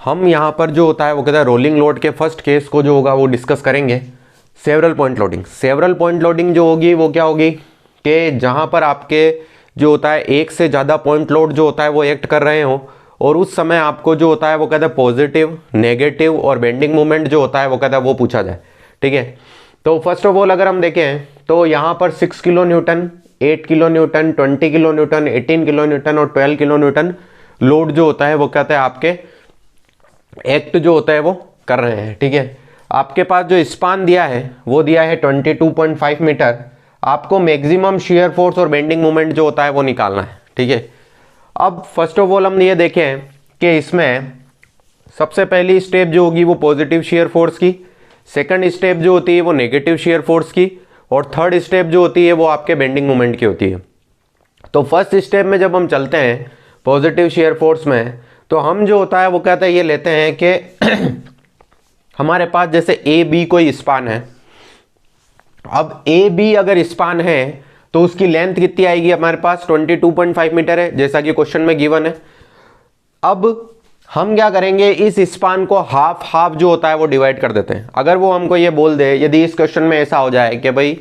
हम यहाँ पर जो होता है वो कहता है रोलिंग लोड के फर्स्ट केस को जो होगा वो डिस्कस करेंगे। Several point loading, several point loading जो होगी वो क्या होगी कि जहाँ पर आपके जो होता है एक से ज़्यादा पॉइंट लोड जो होता है वो एक्ट कर रहे हो, और उस समय आपको जो होता है वो कहता है पॉजिटिव, नेगेटिव और बेंडिंग मोमेंट जो होता है वो कहता है वो पूछा जाए। ठीक है, तो फर्स्ट ऑफ ऑल अगर हम देखें तो यहाँ पर 6 kilo Newton, 8 kilo Newton, 20 kilo Newton, 18 kilo Newton और 12 किलो न्यूटन लोड जो होता है वो कहता है आपके एक्ट जो होता है वो कर रहे हैं। ठीक है, आपके पास जो स्पान दिया है वो दिया है 22.5 मीटर। आपको मैक्सिमम शियर फोर्स और बेंडिंग मोमेंट जो होता है वो निकालना है। ठीक है, अब फर्स्ट ऑफ ऑल हम ये देखें कि इसमें सबसे पहली स्टेप जो होगी वो पॉजिटिव शियर फोर्स की, सेकंड स्टेप जो होती है वो नेगेटिव शियर फोर्स की, और थर्ड स्टेप जो होती है वो आपके बेंडिंग मोमेंट की होती है। तो फर्स्ट स्टेप में जब हम चलते हैं पॉजिटिव शियर फोर्स में, तो हम जो होता है वो कहते हैं ये लेते हैं कि हमारे पास जैसे ए बी कोई स्पान है। अब ए बी अगर स्पान है तो उसकी लेंथ कितनी आएगी हमारे पास 22.5 मीटर है, जैसा कि क्वेश्चन में गिवन है। अब हम क्या करेंगे, इस स्पान को हाफ हाफ जो होता है वो डिवाइड कर देते हैं। अगर वो हमको ये बोल दे, यदि इस क्वेश्चन में ऐसा हो जाए कि भाई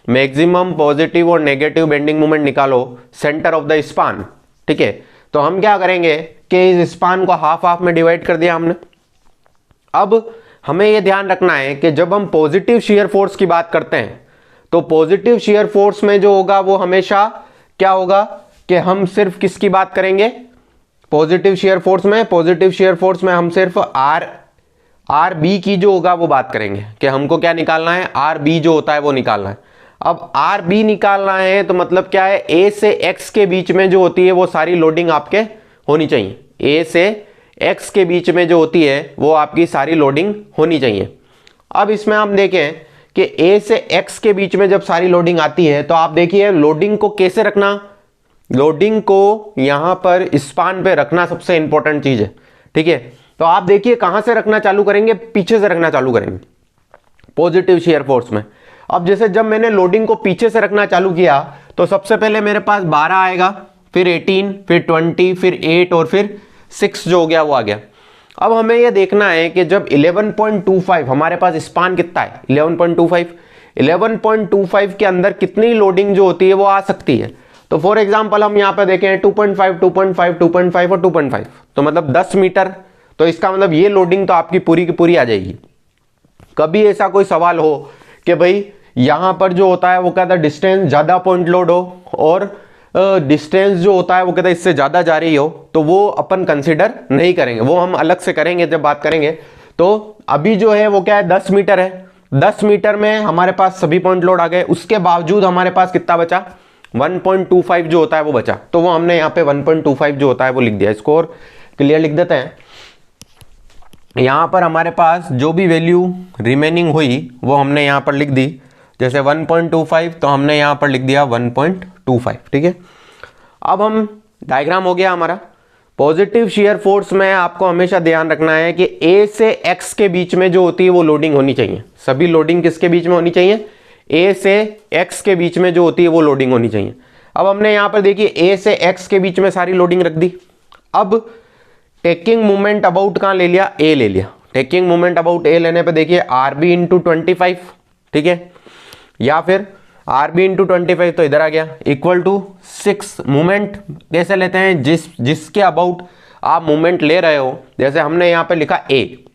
मैक्सिमम पॉजिटिव और नेगेटिव बेंडिंग मोमेंट निकालो सेंटर ऑफ द स्पान, ठीक है, तो हम क्या करेंगे कि इस स्पान को हाफ हाफ में डिवाइड कर दिया हमने। अब हमें यह ध्यान रखना है कि जब हम पॉजिटिव शियर फोर्स की बात करते हैं तो पॉजिटिव शियर फोर्स में जो होगा वो हमेशा क्या होगा कि हम सिर्फ किसकी बात करेंगे, पॉजिटिव शियर फोर्स में, पॉजिटिव शियर फोर्स में हम सिर्फ आर बी की जो होगा वो बात करेंगे कि हमको क्या निकालना है, आर बी जो होता है वो निकालना है। अब आर बी निकालना है तो मतलब क्या है, ए से एक्स के बीच में जो होती है वो सारी लोडिंग आपके होनी चाहिए। ए से एक्स के बीच में जो होती है वो आपकी सारी लोडिंग होनी चाहिए। अब इसमें हम देखें कि ए से एक्स के बीच में जब सारी लोडिंग आती है तो आप देखिए लोडिंग को कैसे रखना, लोडिंग को यहां पर स्पान पे रखना सबसे इंपॉर्टेंट चीज है। ठीक है, तो आप देखिए कहां से रखना चालू करेंगे, पीछे से रखना चालू करेंगे पॉजिटिव शियर फोर्स में। अब जैसे जब मैंने लोडिंग को पीछे से रखना चालू किया तो सबसे पहले मेरे पास 12 आएगा, फिर 18, फिर 20, फिर 8 और फिर 6 जो हो गया वो आ गया। अब हमें यह देखना है कि जब 11.25 हमारे पास स्पान कितना है 11.25 के अंदर कितनी लोडिंग जो होती है वो आ सकती है। तो फॉर एग्जांपल हम यहाँ पे देखें 2.5, 2.5, 2.5 और 2.5, तो मतलब 10 मीटर। तो इसका मतलब ये लोडिंग तो आपकी पूरी की पूरी आ जाएगी। कभी ऐसा कोई सवाल हो कि भाई यहां पर जो होता है वो कहता है डिस्टेंस ज्यादा पॉइंट लोड हो और डिस्टेंस जो होता है वो कहता है इससे ज्यादा जा रही हो, तो वो अपन कंसीडर नहीं करेंगे, वो हम अलग से करेंगे जब बात करेंगे। तो अभी जो है वो क्या है 10 मीटर है, 10 मीटर में हमारे पास सभी पॉइंट लोड आ गए, उसके बावजूद हमारे पास कितना बचा 1.25 जो होता है वो बचा। तो वो हमने यहाँ पे 1.25 जो होता है वो लिख दिया। इसको और क्लियर लिख देते हैं। यहां पर हमारे पास जो भी वैल्यू रिमेनिंग हुई वो हमने यहां पर लिख दी, जैसे 1.25 तो हमने यहां पर लिख दिया 1.25। ठीक है, अब हम डायग्राम हो गया हमारा। पॉजिटिव शियर फोर्स में आपको हमेशा ध्यान रखना है कि ए से एक्स के बीच में जो होती है वो लोडिंग होनी चाहिए। सभी लोडिंग किसके बीच में होनी चाहिए, ए से एक्स के बीच में जो होती है वो लोडिंग होनी चाहिए। अब हमने यहां पर देखिए ए से एक्स के बीच में सारी लोडिंग रख दी। अब टेकिंग मोमेंट अबाउट कहां ले लिया, ए ले लिया। टेकिंग मोमेंट अबाउट ए लेने पे देखिए आर बी इंटू 25, ठीक है, या फिर आर बी इंटू 25 तो इधर आ गया इक्वल टू 6। मूवमेंट कैसे लेते हैं, जिसके अबाउट आप मूवमेंट ले रहे हो, जैसे हमने यहां पे लिखा ए,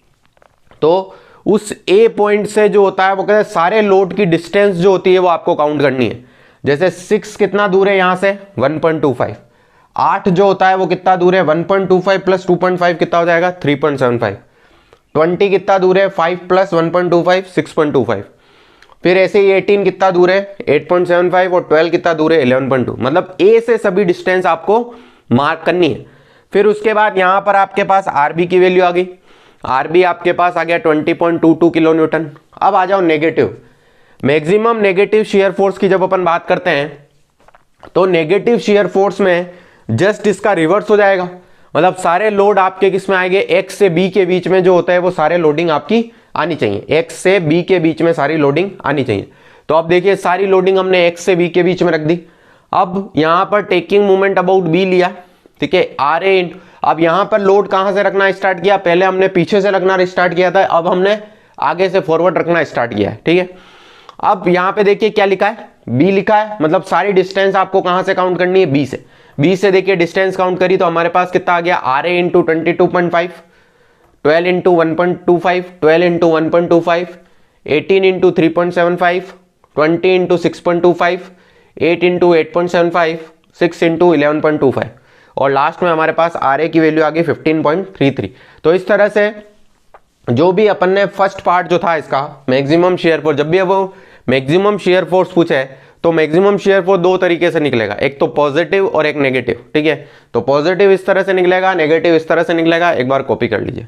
तो उस ए पॉइंट से जो होता है वो कहते हैं सारे लोड की डिस्टेंस जो होती है वो आपको काउंट करनी है। जैसे 6 कितना दूर है यहां से 1.25, 8 जो होता है वो कितना दूर है 1.25 प्लस 2.5 कितना हो जाएगा 3.75, 20 कितना दूर है 5 प्लस 1.25 6.25, फिर ऐसे ही 18 कितना दूर है 8.75 और 12 कितना दूर है 11.2। मतलब ए से सभी डिस्टेंस आपको मार्क करनी है। फिर उसके बाद यहां पर आपके पास आरबी की वैल्यू आ गई, आरबी आपके पास आ गया 20.22 किलो न्यूटन। अब आ जाओ negative, maximum negative shear force की जब अपन बात करते हैं तो नेगेटिव शियर फोर्स में जस्ट इसका रिवर्स हो जाएगा। मतलब सारे लोड आपके किस में आएंगे, एक्स से बी के बीच में जो होता है वो सारे लोडिंग आपकी आनी चाहिए, एक्स से बी के बीच में सारी लोडिंग आनी चाहिए। तो अब देखिए सारी लोडिंग हमने एक्स से बी के बीच में रख दी। अब यहां पर टेकिंग मोमेंट अबाउट बी लिया, ठीक है, RA अब यहां पर लोड कहां से रखना स्टार्ट किया, पहले हमने पीछे से रखना स्टार्ट किया था, अब हमने आगे से फॉरवर्ड रखना स्टार्ट किया है। ठीक है, अब यहां पे देखिए क्या लिखा है, B लिखा है, मतलब सारी डिस्टेंस आपको कहां से काउंट करनी है, B से देखिए डिस्टेंस काउंट करी तो हमारे पास कितना आ गया, RA into 22.5, 12 into 1.25, 12 into 1.25, 18 into 3.75, 20 into 6.25, 8 into 8.75, 6 into 11.25 और लास्ट में हमारे पास RA की वैल्यू आ गई 15.33। तो इस तरह से जो भी अपन ने फर्स्ट पार्ट जो था इसका मैक्सिमम शेयर फोर्स, जब भी वो मैक्सिमम शेयर फोर्स पूछे तो मैक्सिमम शेयर फोर्स दो तरीके से निकलेगा, एक तो पॉजिटिव और एक नेगेटिव। ठीक है, तो पॉजिटिव इस तरह से निकलेगा, नेगेटिव इस तरह से निकलेगा, एक बार कॉपी कर लीजिए।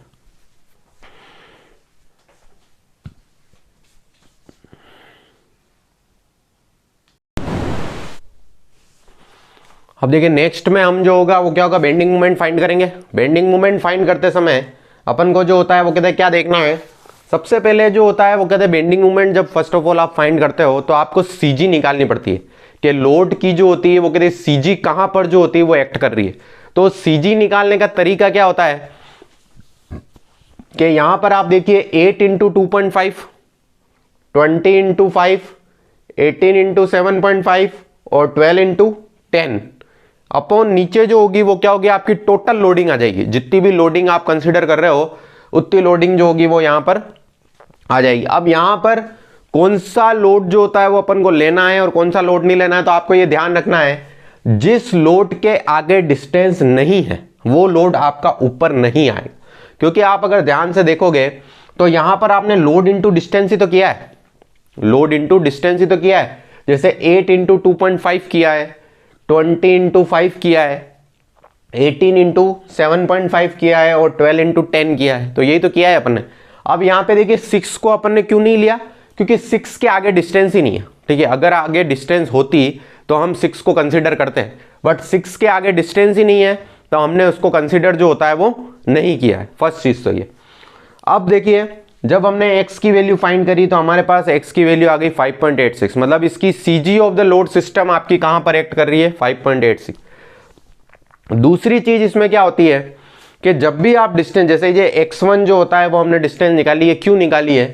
अब देखिए नेक्स्ट में हम जो होगा वो क्या होगा, बेंडिंग मोमेंट फाइंड करेंगे। बेंडिंग मोमेंट फाइंड करते समय अपन को जो होता है वो कहते हैं क्या देखना है, सबसे पहले जो होता है वो कहते हैं बेंडिंग मोमेंट जब फर्स्ट ऑफ ऑल आप फाइंड करते हो तो आपको CG निकालनी पड़ती है कि लोड की जो होती है वो कहते हैं CG कहां पर जो होती है वो एक्ट कर रही है। तो CG निकालने का तरीका क्या होता है कि यहां पर आप देखिए 8 इंटू 2.5, 20 इंटू 5, 18 इंटू 7.5 और 12 इंटू 10 अपॉन नीचे जो होगी वो क्या होगी, आपकी टोटल लोडिंग आ जाएगी। जितनी भी लोडिंग आप कंसीडर कर रहे हो उतनी लोडिंग जो होगी वो यहां पर आ जाएगी। अब यहां पर कौन सा लोड जो होता है वो अपन को लेना है और कौन सा लोड नहीं लेना है, तो आपको ये ध्यान रखना है जिस लोड के आगे डिस्टेंस नहीं है वो लोड आपका ऊपर नहीं आएगा। क्योंकि आप अगर ध्यान से देखोगे तो यहां पर आपने लोड इंटू डिस्टेंस ही तो किया है, लोड इंटू डिस्टेंस ही तो किया है। जैसे 8 इंटू 2.5 किया है, 20 इंटू 5 किया है, 18 इंटू 7.5 किया है और 12 इंटू 10 किया है, तो यही तो किया है अपन ने। अब यहां पे देखिए 6 को अपन ने क्यों नहीं लिया, क्योंकि 6 के आगे डिस्टेंस ही नहीं है। ठीक है, अगर आगे डिस्टेंस होती तो हम 6 को कंसीडर करते हैं, बट 6 के आगे डिस्टेंस ही नहीं है तो हमने उसको कंसीडर जो होता है वो नहीं किया है। फर्स्ट चीज तो ये। अब देखिए जब हमने x की वैल्यू फाइंड करी तो हमारे पास x की वैल्यू आ गई 5.86, मतलब इसकी CG of the load system आपकी कहां पर एक्ट कर रही है, 5.86। दूसरी चीज इसमें क्या होती है कि जब भी आप डिस्टेंस, जैसे ये x1 जो होता है वो हमने डिस्टेंस निकाली है, क्यों निकाली है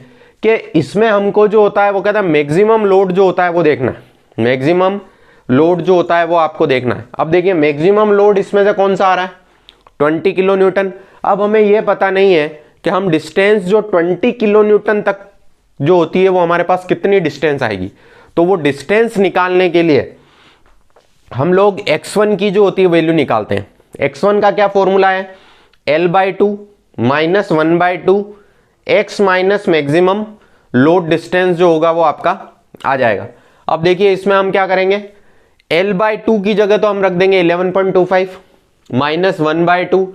कि इसमें हमको जो होता है वो कहता है मैक्सिमम लोड जो होता है वो देखना है, मैक्सिमम लोड जो होता है वो आपको देखना है। अब देखिए मैक्सिमम लोड इसमें से कौन सा आ रहा है, 20 किलो न्यूटन। अब हमें यह पता नहीं है कि हम डिस्टेंस जो 20 किलो न्यूटन तक जो होती है वो हमारे पास कितनी डिस्टेंस आएगी। तो वो डिस्टेंस निकालने के लिए हम लोग x1 की जो होती है वैल्यू निकालते हैं। x1 का क्या फॉर्मूला है, L/2 minus 1/2 x minus maximum load distance जो होगा वो आपका आ जाएगा। अब देखिए इसमें हम क्या करेंगे, L/2 की जगह तो हम रख देंगे 11.25 माइनस 1/2,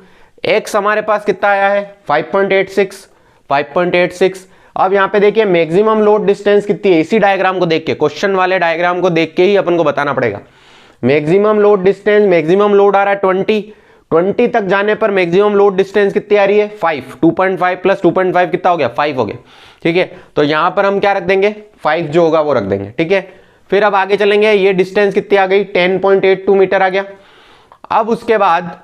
x हमारे पास कितना आया है 5.86। अब यहां पे देखिए मैक्सिमम लोड डिस्टेंस कितनी है, इसी डायग्राम को देख के, क्वेश्चन वाले डायग्राम को देख के ही अपन को बताना पड़ेगा। Maximum load distance, maximum load आ रहा है 20 तक जाने पर मैक्सिमम लोड डिस्टेंस कितनी आ रही है 5, 2.5 प्लस 2.5 कितना हो गया 5 हो गया। ठीक है, तो यहां पर हम क्या रख देंगे 5 जो होगा वो रख देंगे। ठीक है, फिर अब आगे चलेंगे, ये डिस्टेंस कितनी आ गई 10.82 मीटर आ गया। अब उसके बाद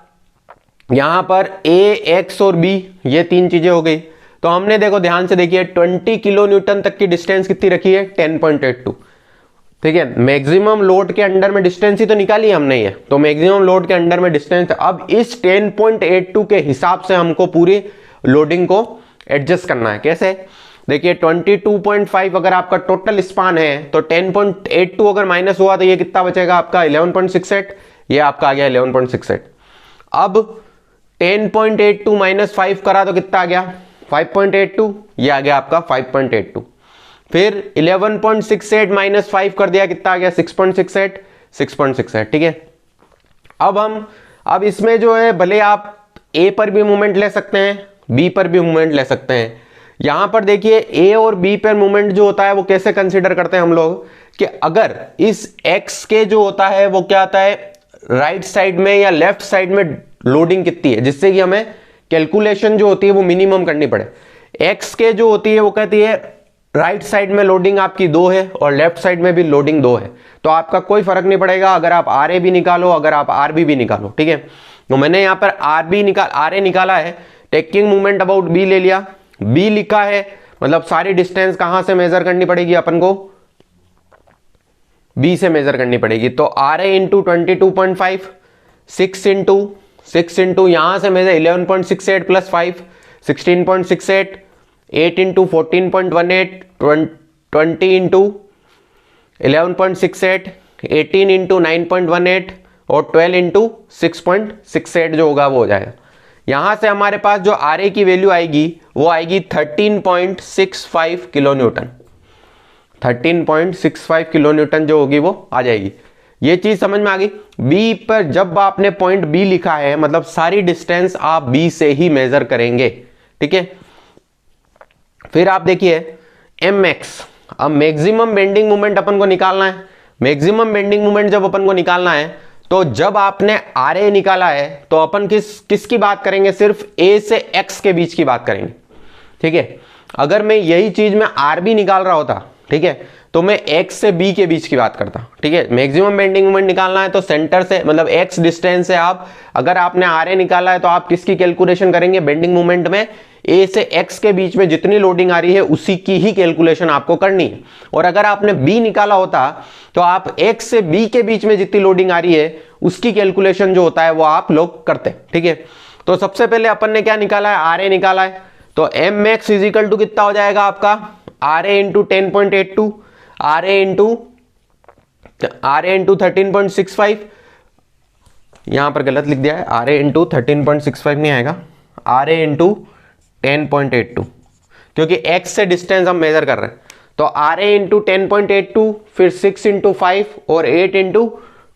यहां पर A, X और B ये तीन चीजें हो गई। तो हमने देखो ध्यान से देखिए 20 किलो न्यूटन तक की डिस्टेंस कितनी रखी है 10.82। ठीक है, मैक्सिमम लोड के अंडर में डिस्टेंस ही तो निकाली है हमने, ये तो मैक्सिमम लोड के अंडर में डिस्टेंस। अब इस 10.82 के हिसाब से हमको पूरी लोडिंग को एडजस्ट करना है। कैसे, देखिए 22.5 अगर आपका टोटल स्पान है तो 10.82 अगर माइनस हुआ तो ये कितना बचेगा आपका 11.68, ये आपका आ गया 11.68। अब 10.82 माइनस 5 करा तो कितना आ गया 5.82, ये आ गया आपका 5.82। फिर 11.68 माइनस 5 कर दिया, कितना आ गया 6.68। ठीक है, अब इसमें जो है भले आप A पर भी मूवमेंट ले सकते हैं, B पर भी मूवमेंट ले सकते हैं। यहां पर देखिए A और B पर मूवमेंट जो होता है वो कैसे कंसीडर करते हैं हम लोग कि अगर इस X के जो होता है वो क्या आता है राइट साइड में या लेफ्ट साइड में लोडिंग कितनी है, जिससे कि हमें कैलकुलेशन जो होती है वो मिनिमम करनी पड़े। X के जो होती है वो कहती है राइट साइड में लोडिंग आपकी 2 है और लेफ्ट साइड में भी लोडिंग 2 है, तो आपका कोई फर्क नहीं पड़ेगा अगर आप RA भी निकालो, अगर आप RB भी निकालो। ठीक है, तो मैंने यहाँ पर आर ए निकाला है, टेकिंग मूवमेंट अबाउट बी ले लिया, बी लिखा है, मतलब सारी डिस्टेंस कहां से मेजर करनी पड़ेगी अपन को, बी से मेजर करनी पड़ेगी। तो आर ए इंटू 22.5, 6 इंटू यहां से मेजर 11.68 प्लस 5 16.68, 8 इंटू 14.18, 20 इंटू 11.68, 18 इंटू 9.18 और 12 इंटू 6.68 जो होगा वो हो जाएगा। यहां से हमारे पास जो आर ए की वैल्यू आएगी वो आएगी 13.65 किलो न्यूटन, 13.65 किलो न्यूटन जो होगी वो आ जाएगी। ये चीज समझ में आ गई। बी पर जब आपने पॉइंट बी लिखा है मतलब सारी डिस्टेंस आप बी से ही मेजर करेंगे, ठीक है। फिर आप देखिए एम एक्स, अब मैक्सिमम बेंडिंग मोमेंट अपन को निकालना है। मैक्सिमम बेंडिंग मोमेंट जब अपन को निकालना है तो जब आपने आर ए निकाला है तो अपन किसकी बात करेंगे, सिर्फ ए से एक्स के बीच की बात करेंगे, ठीक है। अगर मैं यही चीज में आर बी निकाल रहा होता, ठीक है, तो मैं एक्स से बी के बीच की बात करता, ठीक है। मैक्सिमम बेंडिंग मोमेंट निकालना है तो सेंटर से मतलब एक्स डिस्टेंस से आप, अगर आपने आर ए निकाला है तो आप किसकी कैलकुलेशन करेंगे, बेंडिंग मोमेंट में ए से एक्स के बीच में जितनी लोडिंग आ रही है उसी की ही कैलकुलेशन आपको करनी है। और अगर आपने बी निकाला होता तो आप एक्स से बी के बीच में जितनी लोडिंग आ रही है उसकी कैलकुलेशन जो होता है वो आप लोग करते, ठीक है। तो सबसे पहले अपन ने क्या निकाला है, आर ए निकाला है। तो M X is equal to कितना हो जाएगा आपका, R A into 10.82, R A into 13.65, यहां पर गलत लिख दिया है, आर ए इंटू 13.65 नहीं आएगा, आर ए इंटू 10.82, क्योंकि x से डिस्टेंस हम मेजर कर रहे हैं। तो आर ए इंटू 10.82, फिर 6 इंटू 5 और 8 इंटू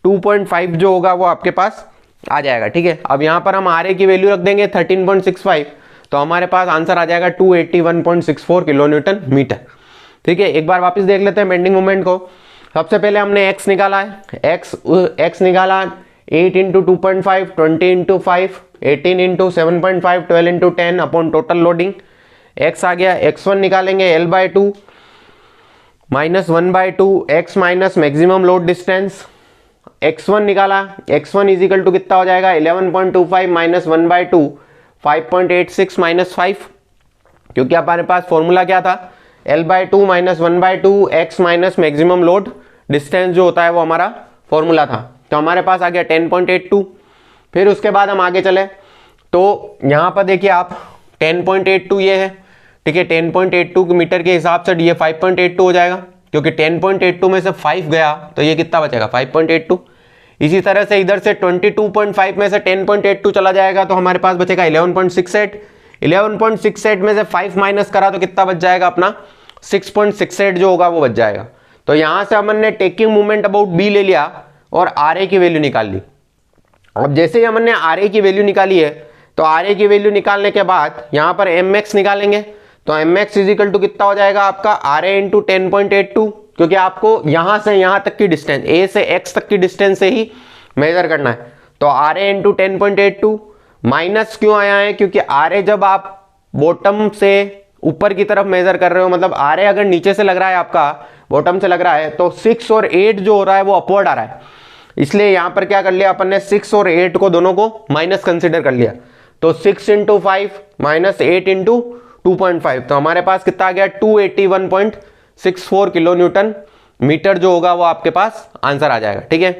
2.5 जो होगा वो आपके पास आ जाएगा, ठीक है। अब यहां पर हम आर ए की वैल्यू रख देंगे 13.65, तो हमारे पास आंसर आ जाएगा 281.64 किलो न्यूटन मीटर, ठीक है। एक बार वापस देख लेते हैं बेंडिंग मोमेंट को। सबसे पहले हमने x निकाला है, x निकाला 8 into 2.5, 20 into 5, 18 into 7.5, 12 into 10 upon total loading. x आ गया, x1 निकालेंगे L/2 minus 1/2 x minus maximum load distance. x1 निकाला, x1 इज इक्वल टू कितना हो जाएगा, 11.25 माइनस 1/2 5.86 माइनस 5, क्योंकि हमारे पास फॉर्मूला क्या था, L/2 minus 1/2 x minus maximum load distance जो होता है वो हमारा फॉर्मूला था। तो हमारे पास आ गया 10.82। फिर उसके बाद हम आगे चले तो यहां पर देखिए आप 10.82 ये है, ठीक है। 10.82 मीटर के हिसाब से ये 5.82 हो जाएगा, क्योंकि 10.82 में से 5 गया तो ये कितना बचेगा 5.82। इसी तरह से इधर से 22.5 में से 10.82 चला जाएगा तो हमारे पास बचेगा 11.68। 11.68 में से 5 माइनस करा तो कितना बच जाएगा अपना 6.68 जो होगा वो बच जाएगा। तो यहां से हमने ने टेकिंग मूवमेंट अबाउट बी ले लिया और आर ए की वैल्यू निकाल ली। अब जैसे ही हमने आर ए की वैल्यू निकाली है तो आर ए की वैल्यू निकालने के बाद यहां पर एम एक्स निकालेंगे। तो M X is equal to कितना हो जाएगा आपका, आर ए इंटू 10.82, क्योंकि आपको यहां से यहां तक की डिस्टेंस, ए से एक्स तक की डिस्टेंस से ही मेजर करना है। तो आर ए इंटू 10.82 माइनस क्यों आया है, क्योंकि आर ए जब आप बॉटम से ऊपर की तरफ मेजर कर रहे हो, मतलब आर ए अगर नीचे से लग रहा है आपका, बॉटम से लग रहा है, तो 6 और 8 जो हो रहा है वो अपवर्ड आ रहा है। इसलिए यहां पर क्या कर लिया अपन ने, 6 और 8 को दोनों को माइनस कंसिडर कर लिया। तो 6 इंटू 5 माइनस 8 इंटू 2.5, तो हमारे पास कितना आ गया 281.64 किलो न्यूटन मीटर जो होगा वो आपके पास आंसर आ जाएगा, ठीक है।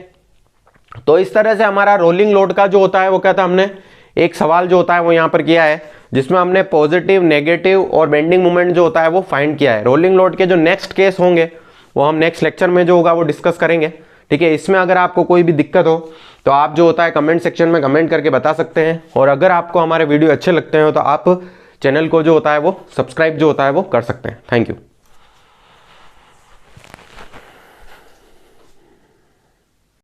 तो इस तरह से हमारा रोलिंग लोड का जो होता है वो क्या था, हमने एक सवाल जो होता है वो यहाँ पर किया है, जिसमें हमने पॉजिटिव, नेगेटिव और बेंडिंग मोमेंट जो होता है वो फाइंड किया है। रोलिंग लोड के जो नेक्स्ट केस होंगे वो हम नेक्स्ट लेक्चर में जो होगा वो डिस्कस करेंगे, ठीक है। इसमें अगर आपको कोई भी दिक्कत हो तो आप जो होता है कमेंट सेक्शन में कमेंट करके बता सकते हैं। और अगर आपको हमारे वीडियो अच्छे लगते हैं तो आप चैनल को जो होता है वो सब्सक्राइब जो होता है वो कर सकते हैं। Thank you.